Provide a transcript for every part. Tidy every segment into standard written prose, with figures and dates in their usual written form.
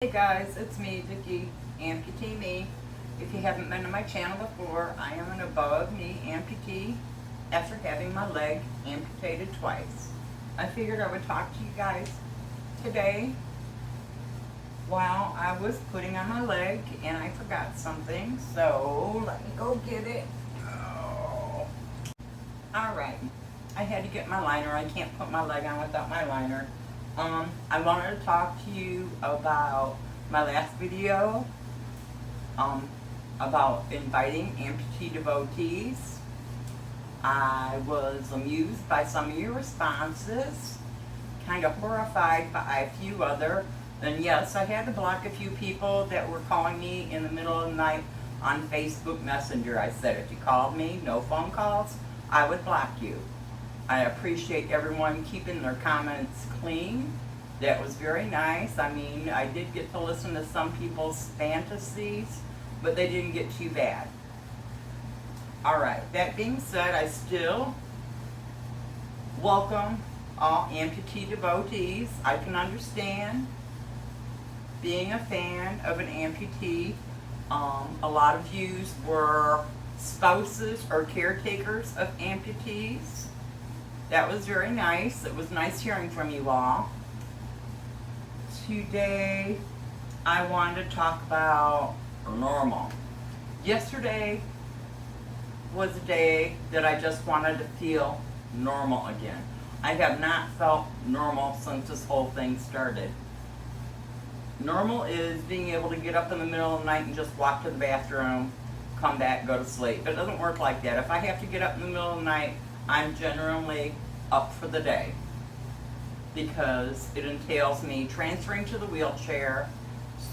Hey guys, it's me, Vicki, AmputeeMee. If you haven't been to my channel before, I am an above-knee amputee after having my leg amputated twice. I figured I would talk to you guys today while I was putting on my leg and I forgot something, so let me go get it. Oh. Alright, I had to get my liner. I can't put my leg on without my liner. I wanted to talk to you about my last video about inviting amputee devotees. I was amused by some of your responses, kind of horrified by a few other. And yes, I had to block a few people that were calling me in the middle of the night on Facebook Messenger. I said if you called me, no phone calls, I would block you. I appreciate everyone keeping their comments clean. That was very nice. I mean, I did get to listen to some people's fantasies, but they didn't get too bad. Alright, that being said, I still welcome all amputee devotees. I can understand being a fan of an amputee. A lot of yous were spouses or caretakers of amputees. That was very nice. It was nice hearing from you all. Today, I wanted to talk about normal. Yesterday was a day that I just wanted to feel normal again. I have not felt normal since this whole thing started. Normal is being able to get up in the middle of the night and just walk to the bathroom, come back, go to sleep. But it doesn't work like that. If I have to get up in the middle of the night, I'm generally up for the day because it entails me transferring to the wheelchair,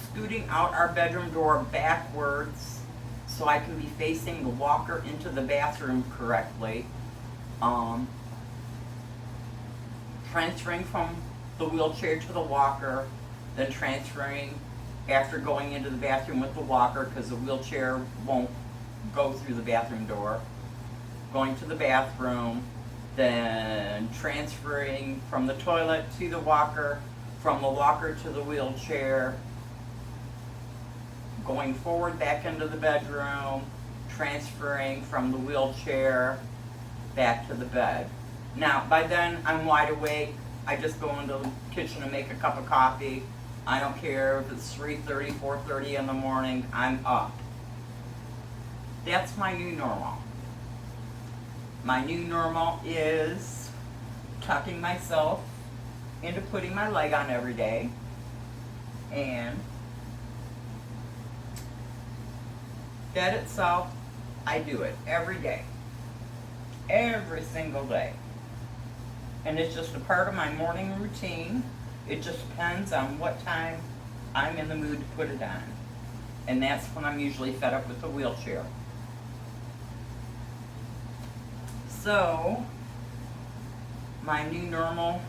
scooting out our bedroom door backwards so I can be facing the walker into the bathroom correctly, transferring from the wheelchair to the walker, then transferring after going into the bathroom with the walker because the wheelchair won't go through the bathroom door, going to the bathroom, then transferring from the toilet to the walker, from the walker to the wheelchair, going forward back into the bedroom, transferring from the wheelchair back to the bed. Now, by then, I'm wide awake. I just go into the kitchen and make a cup of coffee. I don't care if it's 3:30, 4:30 in the morning, I'm up. That's my new normal. My new normal is tucking myself into putting my leg on every day, and that itself, I do it every day, every single day. And it's just a part of my morning routine. It just depends on what time I'm in the mood to put it on. And that's when I'm usually fed up with the wheelchair. So, my new normal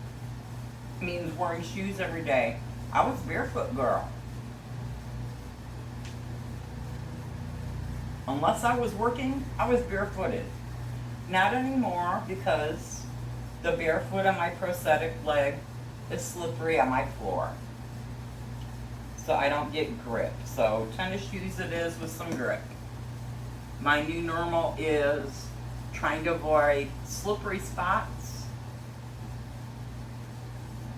means wearing shoes every day. I was a barefoot girl. Unless I was working, I was barefooted. Not anymore because the barefoot on my prosthetic leg is slippery on my floor. So I don't get grip. So tennis shoes it is with some grip. My new normal is trying to avoid slippery spots.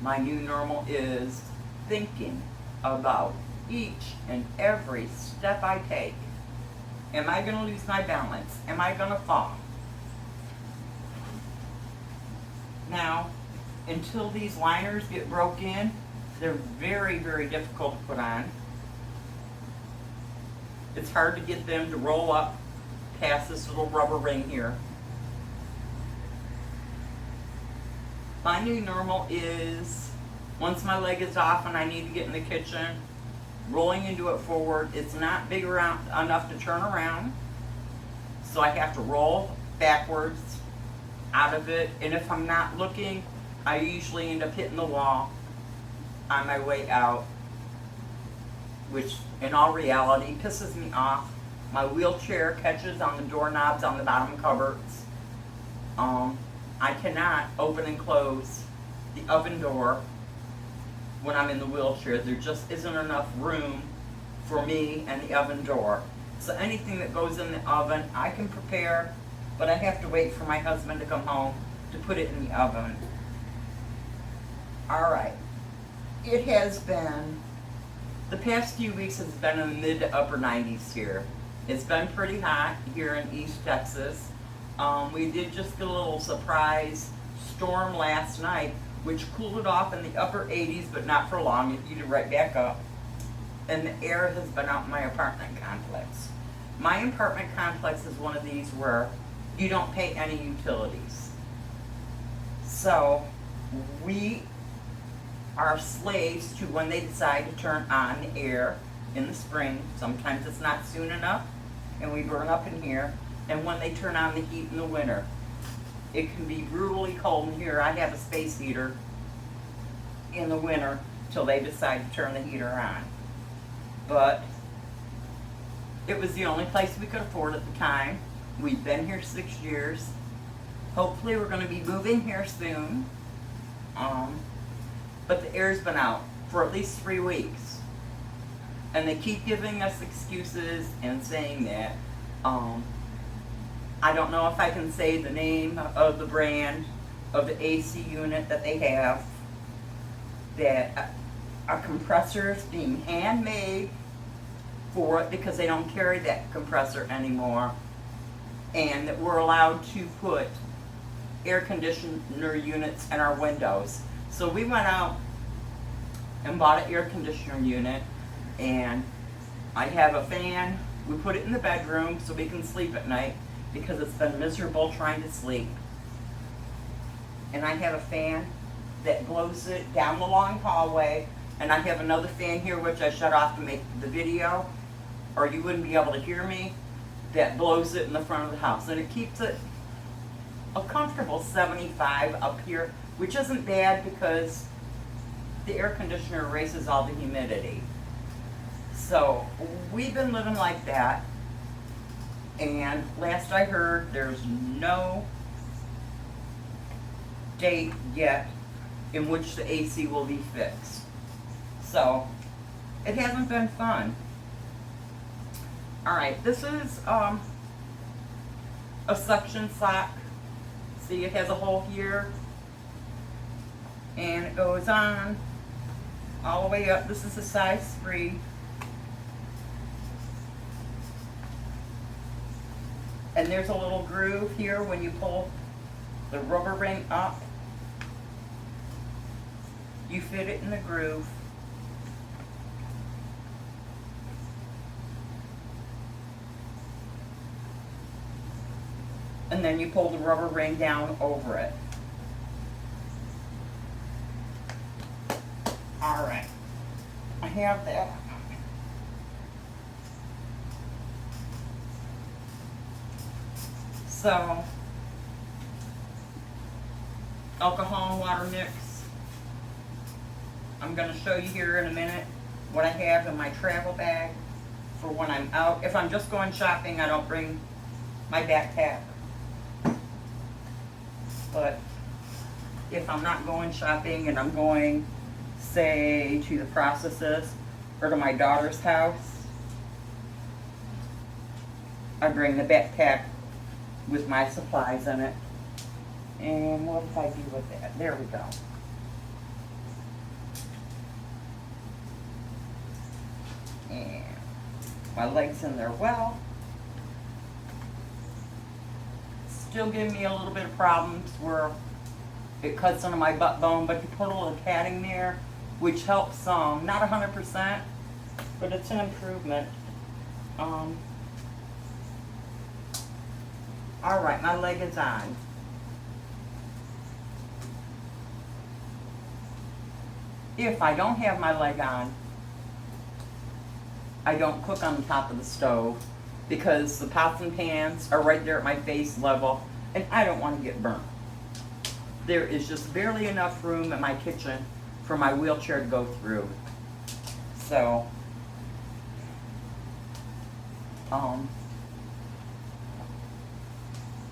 My new normal is thinking about each and every step I take. Am I going to lose my balance? Am I going to fall? Now, until these liners get broke in, they're very, very difficult to put on. It's hard to get them to roll up past this little rubber ring here. My new normal is, once my leg is off and I need to get in the kitchen, rolling into it forward. It's not big enough to turn around, so I have to roll backwards out of it. And if I'm not looking, I usually end up hitting the wall on my way out, which in all reality pisses me off. My wheelchair catches on the doorknobs on the bottom cupboards. I cannot open and close the oven door when I'm in the wheelchair. There just isn't enough room for me and the oven door. So anything that goes in the oven, I can prepare, but I have to wait for my husband to come home to put it in the oven. All right. It has been, the past few weeks has been in the mid to upper 90s here. It's been pretty hot here in East Texas. We did just get a little surprise storm last night, which cooled it off in the upper 80s, but not for long. It heated right back up. And the air has been out in my apartment complex. My apartment complex is one of these where you don't pay any utilities. So we are slaves to when they decide to turn on the air in the spring. Sometimes it's not soon enough and we burn up in here. And when they turn on the heat in the winter, it can be brutally cold in here. I have a space heater in the winter till they decide to turn the heater on. But it was the only place we could afford at the time. We've been here 6 years. Hopefully we're going to be moving here soon. But the air's been out for at least 3 weeks. And they keep giving us excuses and saying that. I don't know if I can say the name of the brand of the AC unit that they have. That a compressor is being handmade for it because they don't carry that compressor anymore. And that we're allowed to put air conditioner units in our windows. So we went out and bought an air conditioner unit, and I have a fan. We put it in the bedroom so we can sleep at night because it's been miserable trying to sleep. And I have a fan that blows it down the long hallway, and I have another fan here which I shut off to make the video, or you wouldn't be able to hear me, that blows it in the front of the house. And it keeps it a comfortable 75 up here, which isn't bad because the air conditioner erases all the humidity. So we've been living like that, and last I heard there's no date yet in which the AC will be fixed. So it hasn't been fun. Alright, this is a suction sock. See, it has a hole here, and it goes on all the way up. This is a size 3. And there's a little groove here when you pull the rubber ring up. You fit it in the groove. And then you pull the rubber ring down over it. Alright, I have that. So, alcohol and water mix. I'm going to show you here in a minute what I have in my travel bag for when I'm out. If I'm just going shopping, I don't bring my backpack. But if I'm not going shopping and I'm going, say, to the processes or to my daughter's house, I bring the backpack with my supplies in it. And what did I do with that? There we go. And my leg's in there well. Still giving me a little bit of problems where it cuts into my butt bone, but you put a little padding there, which helps some. Not 100%, but it's an improvement. Alright, my leg is on. If I don't have my leg on, I don't cook on the top of the stove because the pots and pans are right there at my face level, and I don't want to get burnt. There is just barely enough room in my kitchen for my wheelchair to go through. So,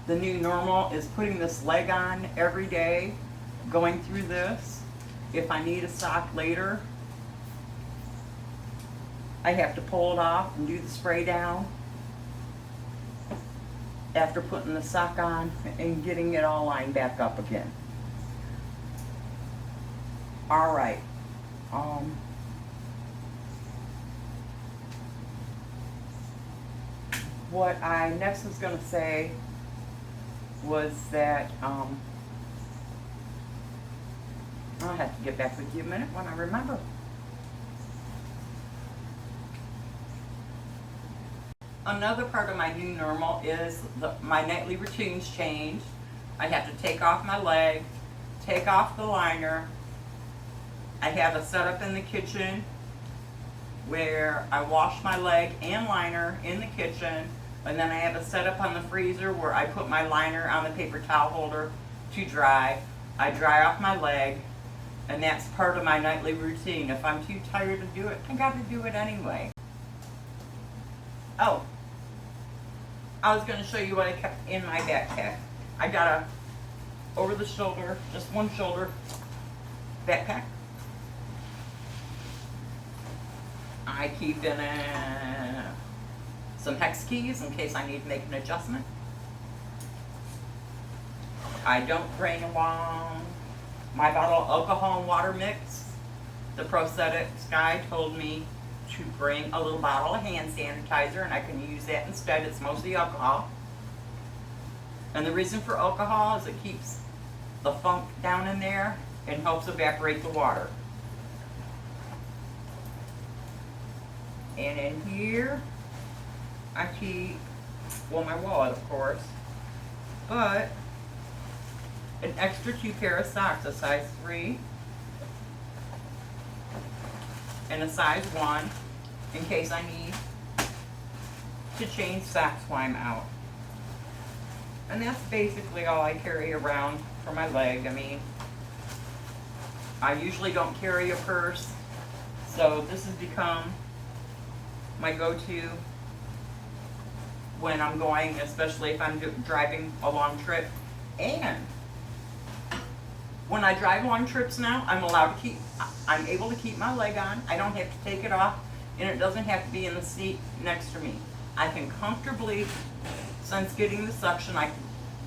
the new normal is putting this leg on every day, going through this, If I need a sock later, I have to pull it off and do the spray down after putting the sock on and getting it all lined back up again. All right. What I next was going to say was that I'll have to get back with you a minute when I remember. Another part of my new normal is my nightly routines change. I have to take off my leg, take off the liner. I have a setup in the kitchen where I wash my leg and liner in the kitchen, and then I have a setup on the freezer where I put my liner on the paper towel holder to dry. I dry off my leg, and that's part of my nightly routine. If I'm too tired to do it, I got to do it anyway. Oh, I was going to show you what I kept in my backpack. I got a over the shoulder, just one shoulder backpack. I keep in some hex keys in case I need to make an adjustment. I don't bring along my bottle of alcohol and water mix. The prosthetics guy told me to bring a little bottle of hand sanitizer, and I can use that instead. It's mostly alcohol. And the reason for alcohol is it keeps the funk down in there and helps evaporate the water. And in here, I keep, well, my wallet, of course, but an extra 2 pair of socks, a size 3 and a size 1, in case I need to change socks while I'm out. And that's basically all I carry around for my leg. I mean, I usually don't carry a purse, so this has become my go-to when I'm going, especially if I'm driving a long trip. And when I drive long trips now, I'm able to keep my leg on. I don't have to take it off, and it doesn't have to be in the seat next to me. I can comfortably, since getting the suction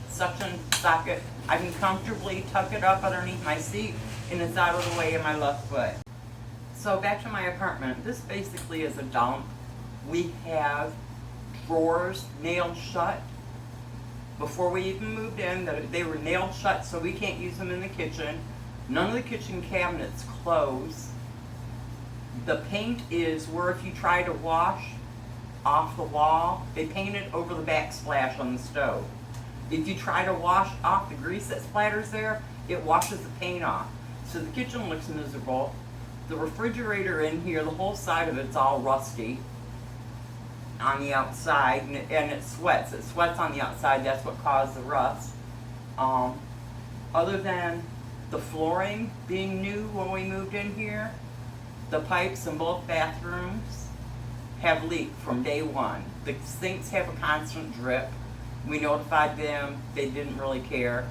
socket, I can comfortably tuck it up underneath my seat, and it's out of the way of my left foot. So back to my apartment. This basically is a dump. We have drawers nailed shut. Before we even moved in, they were nailed shut, so we can't use them in the kitchen. None of the kitchen cabinets close. The paint is where if you try to wash off the wall, they painted over the backsplash on the stove. If you try to wash off the grease that splatters there, it washes the paint off. So the kitchen looks miserable. The refrigerator in here, the whole side of it's all rusty on the outside, and it sweats. It sweats on the outside. That's what caused the rust. Other than the flooring being new when we moved in here, the pipes in both bathrooms have leaked from day one. The sinks have a constant drip. We notified them. They didn't really care.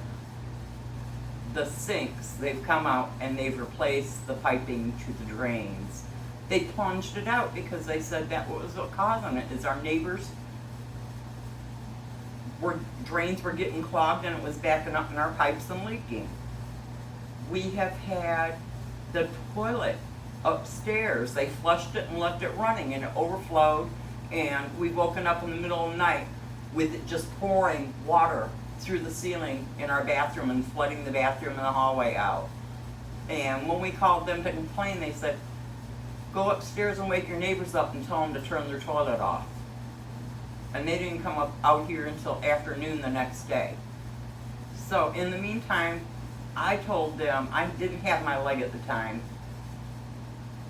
The sinks, they've come out and they've replaced the piping to the drains. They plunged it out because they said that was what causing it, is our neighbors' drains were getting clogged and it was backing up in our pipes and leaking. We have had the toilet upstairs. They flushed it and left it running, and it overflowed, and we've woken up in the middle of the night with it just pouring water through the ceiling in our bathroom and flooding the bathroom and the hallway out. And when we called them to complain, they said, go upstairs and wake your neighbors up and tell them to turn their toilet off. And they didn't come up out here until afternoon the next day. So in the meantime, I told them, I didn't have my leg at the time,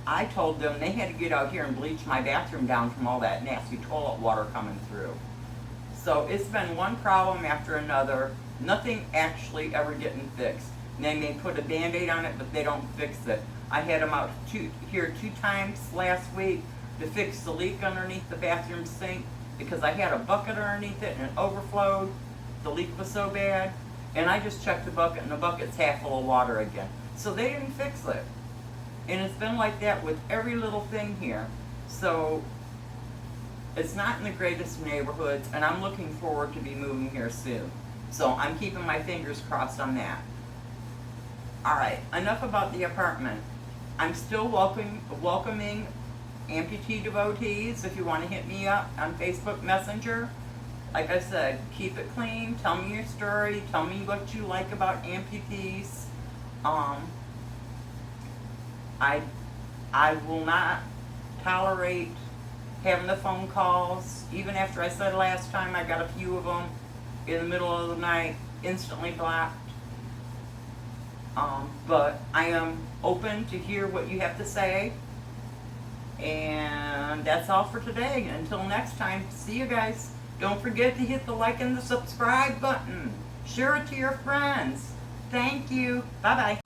I told them they had to get out here and bleach my bathroom down from all that nasty toilet water coming through. So it's been one problem after another, nothing actually ever getting fixed. And they may put a Band-Aid on it, but they don't fix it. I had them out here two times last week to fix the leak underneath the bathroom sink because I had a bucket underneath it and it overflowed. The leak was so bad. And I just checked the bucket and the bucket's half full of water again. So they didn't fix it. And it's been like that with every little thing here. So it's not in the greatest neighborhoods, and I'm looking forward to be moving here soon. So I'm keeping my fingers crossed on that. Alright, enough about the apartment. I'm still welcoming amputee devotees. If you want to hit me up on Facebook Messenger, like I said, keep it clean. Tell me your story. Tell me what you like about amputees. I will not tolerate having the phone calls. Even after I said last time, I got a few of them in the middle of the night, instantly blocked. But I am open to hear what you have to say. And that's all for today. Until next time, see you guys. Don't forget to hit the like and the subscribe button. Share it to your friends. Thank you. Bye-bye.